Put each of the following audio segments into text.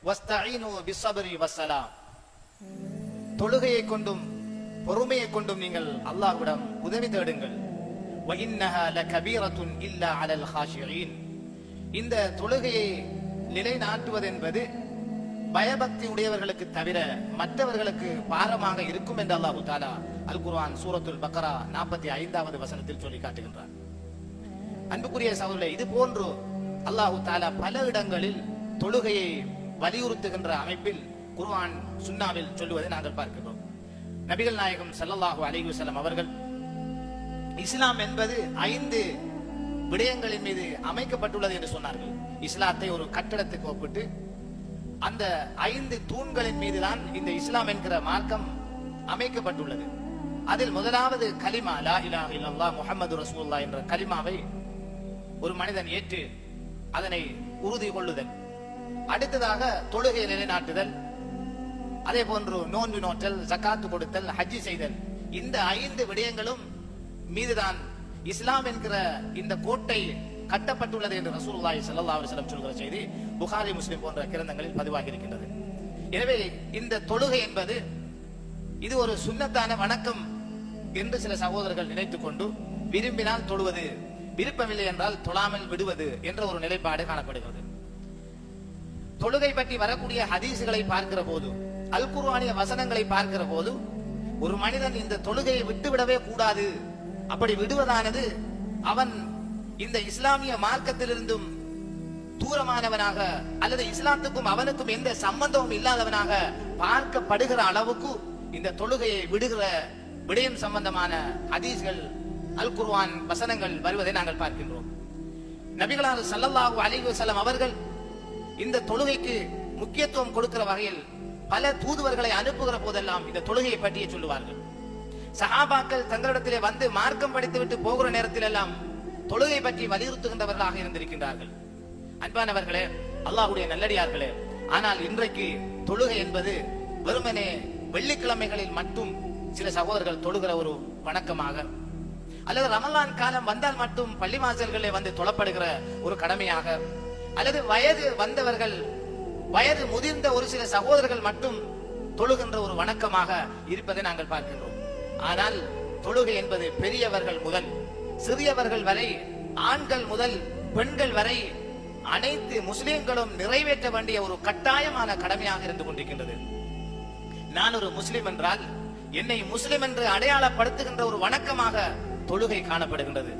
வஸ்தஈனு பிஸ்ஸப்ரி வஸ்ஸலாம். தொழுகையை கொண்டும் பொறுமையை கொண்டும் நீங்கள் அல்லாஹ்விடம் உதவி தேடுங்கள். வ இன்னஹா லகபீரத்துன் இல்லா அலல் காஷிஈன். இந்த தொழுகையை நிலைநாட்டுவது என்பது பயபக்தி உடையவர்களுக்கு தவிர மற்றவர்களுக்கு பாரமாக இருக்கும் என்று அல்லாஹ் தஆலா அல் குர்ஆன் சூரத்துல் பக்ரா 45வது வசனத்தில் சொல்லி காட்டுகின்றார். அன்புக்குரிய சகோதரர்களே, இது போன்று அல்லாஹ் தஆலா பல இடங்களில் தொழுகையை வலியுறுத்துகின்ற அமைப்பில் குர்ஆன் சுன்னாவில் சொல்லுவதை நாங்கள் பார்க்கிறோம். நபிகள் நாயகம் ஸல்லல்லாஹு அலைஹி வஸல்லம் அவர்கள் இஸ்லாம் என்பது 5 விடயங்களின் மீது அமைக்கப்பட்டுள்ளது என்று சொன்னார்கள். இஸ்லாத்தை ஒரு கட்டடத்துக்கு ஒப்பிட்டு அந்த 5 தூண்களின் மீதுதான் இந்த இஸ்லாம் என்கிற மார்க்கம் அமைக்கப்பட்டுள்ளது. அதில் முதலாவது கலிமா லா இலாஹ இல்லல்லாஹ் முஹம்மது ரசூலுல்லாஹ் என்ற கலிமாவை ஒரு மனிதன் ஏற்று அதனை உறுதி கொள்ளுதல். அடுத்ததாக தொழுகை நிலைநாட்டுதல், அதே போன்று நோன்பு நோற்றல், ஜகாத்து கொடுத்தல், ஹஜ்ஜி செய்தல். இந்த 5 விடயங்களும் மீதுதான் இஸ்லாம் என்கிற இந்த கோட்டை கட்டப்பட்டுள்ளது என்று ரசூலுல்லாஹி ஸல்லல்லாஹு அலைஹி வஸல்லம் சொல்கிற செய்தி புகாரி முஸ்லிம் போன்ற கிரந்தங்களில் பதிவாகி இருக்கின்றது. எனவே இந்த தொழுகை என்பது இது ஒரு சுன்னத்தான வணக்கம் என்று சில சகோதரர்கள் நினைத்துக் கொண்டு விரும்பினால் தொழுவது, விருப்பமில்லை என்றால் தொழாமல் விடுவது என்ற ஒரு நிலைப்பாடு காணப்படுகிறது. தொழுகை பற்றி வரக்கூடிய ஹதீசுகளை பார்க்கிற போது, அல் குர்ஆனிய வசனங்களை பார்க்கிற போது, ஒரு மனிதன் இந்த தொழுகையை விட்டுவிடவே கூடாது, அப்படி விடுவதானது அவன் இந்த இஸ்லாமிய மார்க்கத்திலிருந்தும் தூரமானவனாக அல்லது இஸ்லாத்துக்கும் அவனுக்கும் எந்த சம்பந்தமும் இல்லாதவனாக பார்க்கப்படுகிற அளவுக்கு இந்த தொழுகையை விடுகிற விடயம் சம்பந்தமான ஹதீஸ்கள், அல் குர்ஆன் வசனங்கள் வருவதை நாங்கள் பார்க்கின்றோம். நபிகளார் ஸல்லல்லாஹு அலைஹி வஸல்லம் அவர்கள் இந்த தொழுகைக்கு முக்கியத்துவம் கொடுக்கிற வகையில் பல தூதுவர்களை அனுப்புகிற போதெல்லாம் இந்த தொழுகையை பற்றியே சொல்லுவார்கள். சஹாபாக்கள் தங்களிடத்திலே வந்து மார்க்கம் படித்துவிட்டு போகிற நேரத்தில் எல்லாம் தொழுகை பற்றி வலியுறுத்துகின்றவர்களாக இருந்திருக்கின்றார்கள். அன்பானவர்களே, அல்லாஹ்வுடைய நல்லடியார்களே, ஆனால் இன்றைக்கு தொழுகை என்பது வெறுமனே வெள்ளிக்கிழமைகளில் மட்டும் சில சகோதரர்கள் தொழுகிற ஒரு வணக்கமாக, அல்லது ரமலான் காலம் வந்தால் மட்டும் பள்ளிவாசல்களே வந்து தொழப்படுகிற ஒரு கடமையாக, அல்லது வயது வந்தவர்கள், வயது முதிர்ந்த ஒரு சில சகோதரர்கள் மட்டும் தொழுகின்ற ஒரு வணக்கமாக இருப்பதை நாங்கள் பார்க்கின்றோம். ஆனால் தொழுகை என்பது பெரியவர்கள் முதல் சிறியவர்கள் வரை, ஆண்கள் முதல் பெண்கள் வரை அனைத்து முஸ்லிம்களும் நிறைவேற்ற வேண்டிய ஒரு கட்டாயமான கடமையாக இருந்து கொண்டிருக்கின்றது. நான் ஒரு முஸ்லிம் என்றால் என்னை முஸ்லிம் என்று அடையாளப்படுத்துகின்ற ஒரு வணக்கமாக தொழுகை காணப்படுகின்றது.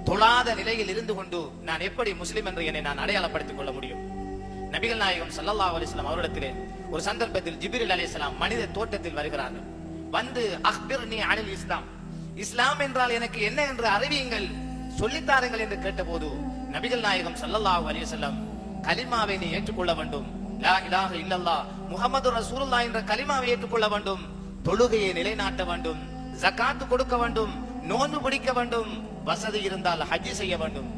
தொழாத நிலையில் இருந்து கொண்டு நான் எப்படி முஸ்லிம் என்று என்னை நான் அடையாளப்படுத்திக் கொள்ள முடியும்? நபிகள் நாயகம் ஸல்லல்லாஹு அலைஹி வஸல்லம் அவரிடத்திலே ஒரு சந்தர்ப்பத்தில் ஜிப்ரீல் அலைஹிஸ்ஸலாம் மனித தோற்றத்தில் வருகிறார்கள். வந்து அக்பிர்னி அனில் இஸ்லாம், இஸ்லாம் என்றால் எனக்கு என்ன என்று அறிவியுங்கள், சொல்லித்தாருங்கள் என்று கேட்டபோது நபிகள் நாயகம் ஸல்லல்லாஹு அலைஹி வஸல்லம் கலிமாவை நீ ஏற்றுக்கொள்ள வேண்டும், லா இலாஹ இல்லல்லாஹ் முஹம்மது ரசூலுல்லாஹ் என்ற கலிமாவை ஏற்றுக்கொள்ள வேண்டும், தொழுகையை நிலைநாட்ட வேண்டும், ஜகாத் கொடுக்க வேண்டும், நோன்பு பிடிக்க வேண்டும், வசதி இருந்தால் ஹஜ் செய்ய வேண்டும்.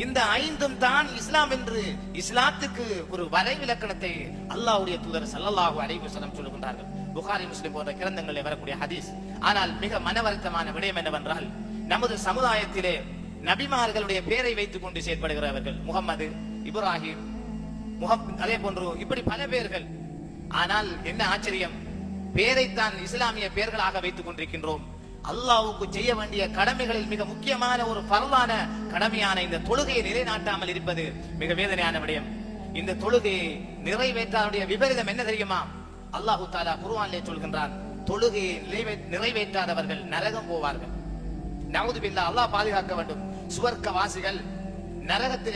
இந்த 5ம் தான் இஸ்லாம் என்று இஸ்லாத்துக்கு ஒரு வரைவிலக்கணத்தை அல்லாஹ்வுடைய தூதர் ஸல்லல்லாஹு அலைஹி வஸல்லம் சொல்லுகின்றார்கள். புகாரி முஸ்லிம் போன்ற கிரந்தங்களில் வரக்கூடிய ஹதீஸ். ஆனால் மிக மனவருத்தமான விடயம் என்னவென்றால், நமது சமுதாயத்திலே நபிமார்களுடைய பெயரை வைத்துக் கொண்டு செயற்படுகிறவர்கள், முகம்மது, இப்ராஹிம், அதே போன்று இப்படி பல பெயர்கள். ஆனால் என்ன ஆச்சரியம், பெயரைத்தான் இஸ்லாமிய பெயர்களாக வைத்துக் கொண்டிருக்கின்றோம். அல்லாஹ்வுக்கு செய்ய வேண்டிய கடமைகளில் மிக முக்கியமான ஒரு பரவான கடமையான இந்த தொழுகையை நிலைநாட்டாமல் இருப்பது மிக வேதனையான விடயம். இந்த தொழுகையை நிறைவேற்றாருடைய விபரீதம் என்ன தெரியுமா? அல்லாஹு தஆலா குர்ஆனிலே சொல்கின்றான், தொழுகையை நிறைவேற்றாதவர்கள் நரகம் போவார்கள். நஊது பில்லாஹ், அல்லாஹ் பாதுகாக்க வேண்டும். சுவர்க்கவாசிகள் நரகத்தில்